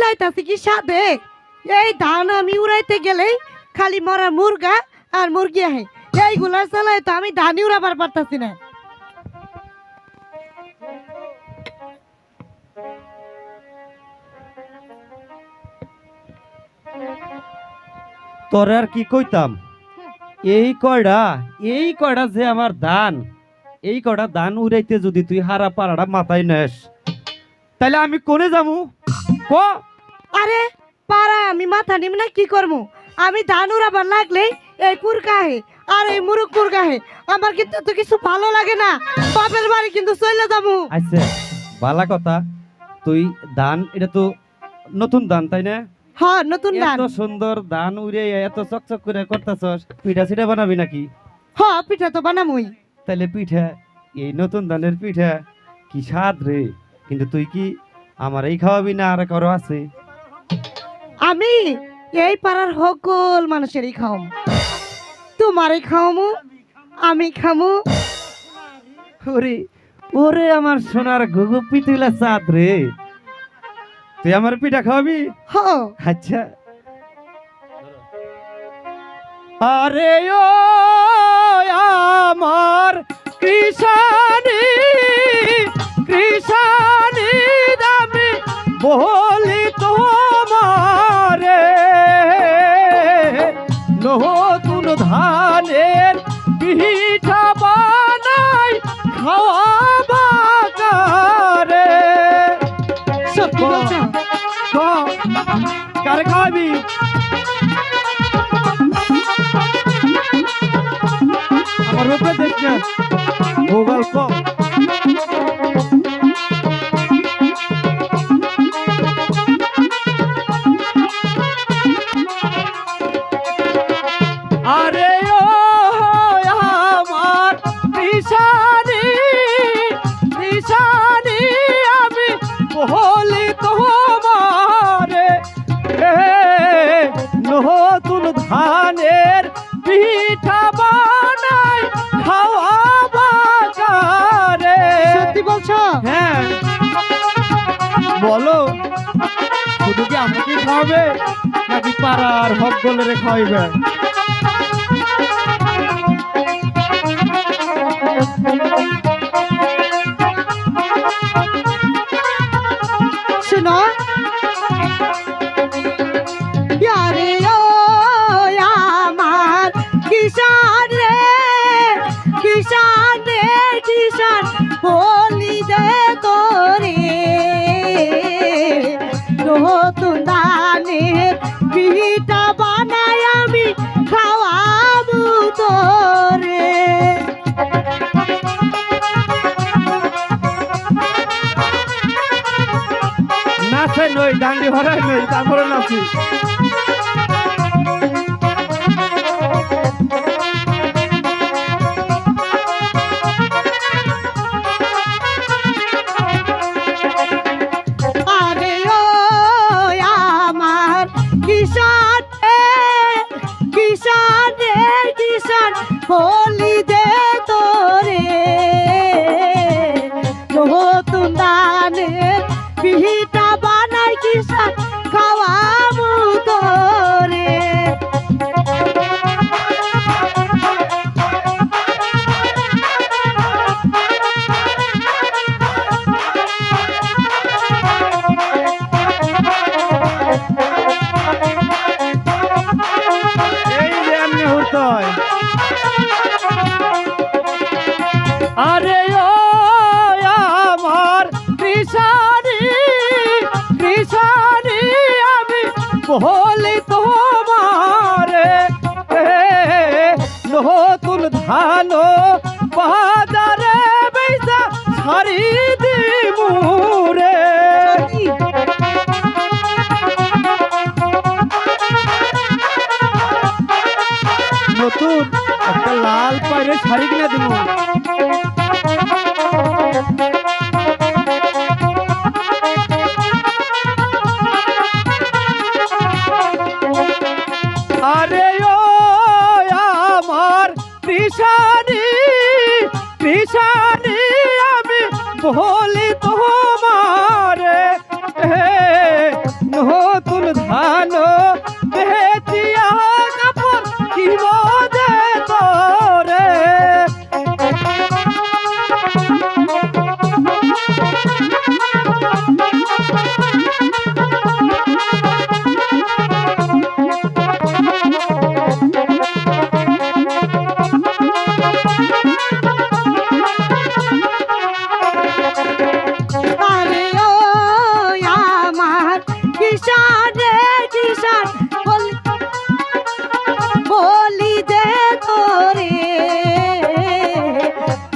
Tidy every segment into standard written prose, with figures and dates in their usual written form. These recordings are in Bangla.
যাইতাছি কি সাথে এই ধান আমি উড়াইতে গেলেই খালি মরা মুরগা আর মুরগি আহে এইগুলা চালাই তো আমি ধানই উড়াবার পারতাছি না। তোর আর কি কইতাম, এই কয়টা যে আমার ধান, এই কয়টা ধান উড়াইতে যদি তুই হারা পাড়াটা মাথায় নেস তাহলে আমি কোনে যামু ক? আরে পারা আমি মাথা নিম না কি করবো, আমি ধান উড়াবার লাগলেই এই কুরকা আহে আর এই মুরগ মুরগা আহে, আমার কিন্তু তো কিছু ভালো লাগে না, বাপের বাড়ি কিন্তু চলে যাবো। আচ্ছা বালা কথা, তুই ধান এটা তো নতুন ধান তাই না? হ্যাঁ নতুন ধান। এত সুন্দর ধান উড়ে এত চকচক করে করতেছস, পিঠা সিঠা বানাবি নাকি? হ্যাঁ পিঠা তো বানামুই। তাহলে পিঠা, এই নতুন ধানের পিঠা কি স্বাদ রে, কিন্তু তুই কি আমার এই খাওয়াবি না আর কারো আছে? আমি এই পাড়ার সকল মানুষেরই খাওয়াম, তোমারই খাওয়ামু, আমি খামু। ওরে ওরে আমার সোনার ঘুঘু পিতুলা চাঁদ রে, তুই আমার পিঠা খাওয়াবি? হ আচ্ছা। আরে ও আমার কৃষানি কৃষানি দামি বলি তোমারে, নতুন ধানের পিঠা বানাই খাওয়াবা কারে। সত্যি বলছো? কারে খাওয়াবি? আমার রূপে দেখ না ও গল্প। আরে ও আমার কৃষানি কৃষানি আমি বলি তোমারে, নতুন ধানের পিঠা বানাই খাওয়াবা কারে। সত্যি বলছো? হ্যাঁ বলো, শুধু কি আমাকে খাওয়াবে নাকি পাড়ার হক গলেরে খাওয়াইবে? শুনো আরে ও আমার কিষান রে কিষান রে কিষান বলি দে তোরে, নতুন ধানের পিঠা বানাই আমি খাওয়াবো তোরে। নাচে নই, ডান্ডি ভরাই নই, তারপরে নাচি। আরে ও আমার কিষান কিষান রে কিষান বলি দে তোরে, নতুন ধানের পিঠা বানাই কিষান খাওয়াবো তোরে। এই যে এমনি হতো। আরে ও আমার কৃষানি কৃষানি আমি বলি তোমারে, নতুন ধান বাজারে বেচা ছাড়ি দিমুরে। নতুন একটা লাল পায়রে শাড়ি কিনে দিব। আরে ও আমার কৃষানি কৃষানি আমি বলি তোমারে, নতুন ধান বেচিয়া কাপড় কিনব যে তোরে আরে ও আমার কিষান রে কিষান বলি দে তোরে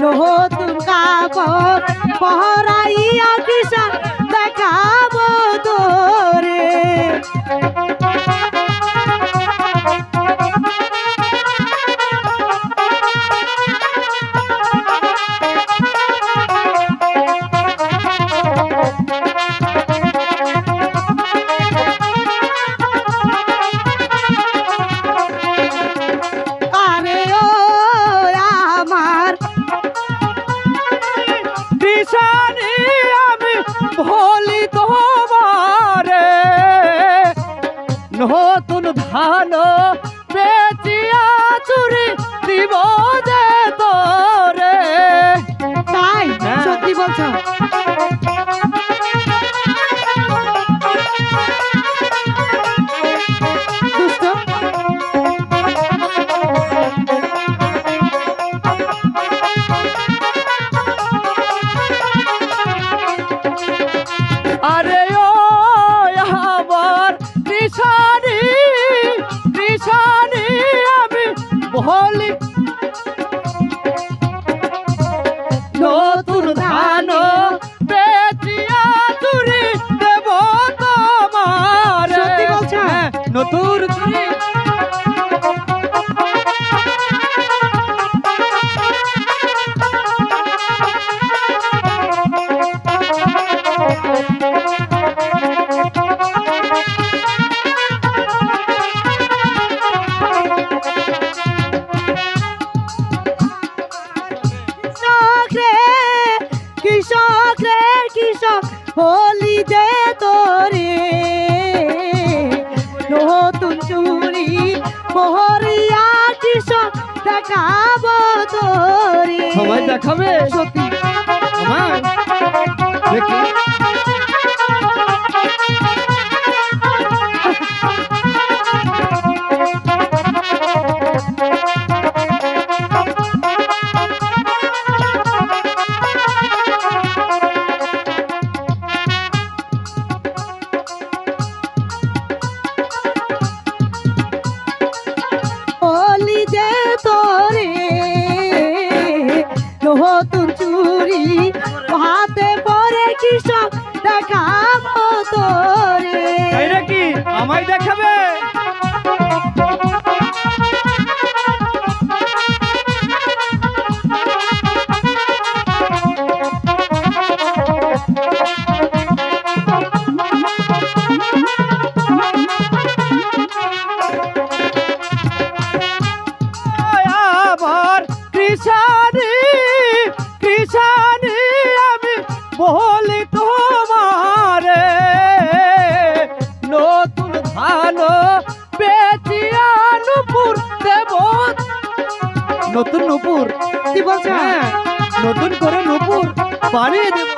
নতুন কাপড় পরাইয়া কিষান দেখাবো তোরে আরে ও আমার দিশানি আমি ভুলি তোমারে নতুন ধান বেচিয়া চুরি দিব যে তোরে তাই হ্যাঁ। সত্যি বলছো দুষ্ট আরে ও আমার দিশানি দিশানি আমি ভুলি নতুন ধান বেচিয়া চুরি দেব তোমারে সত্যি বলছো? হ্যাঁ, নতুন চুরি কৃষক রে কৃষক বলি দে তোরে নতুন চুরি মোহরিয়া কৃষক দেখাবো তোরে সবাই দেখাবে সত্যি আমার দেখি বলি দে তোরে নতুন চুরি হাতে পরে কৃষক দেখাবো তোরে তাই নাকি আমায় দেখাবে আমার কৃষানি কৃষানি আমি বলি তোমারে নতুন ধান বেচিয়া নুপুর দেব নতুন নুপুর কি বলছো হ্যাঁ নতুন করে নুপুর বানিয়ে দেব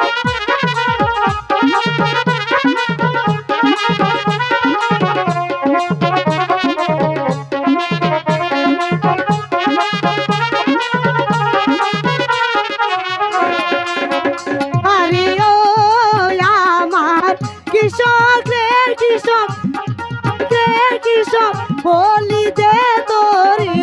আরে ও আমার কৃষক রে কৃষক বলি দে তোরে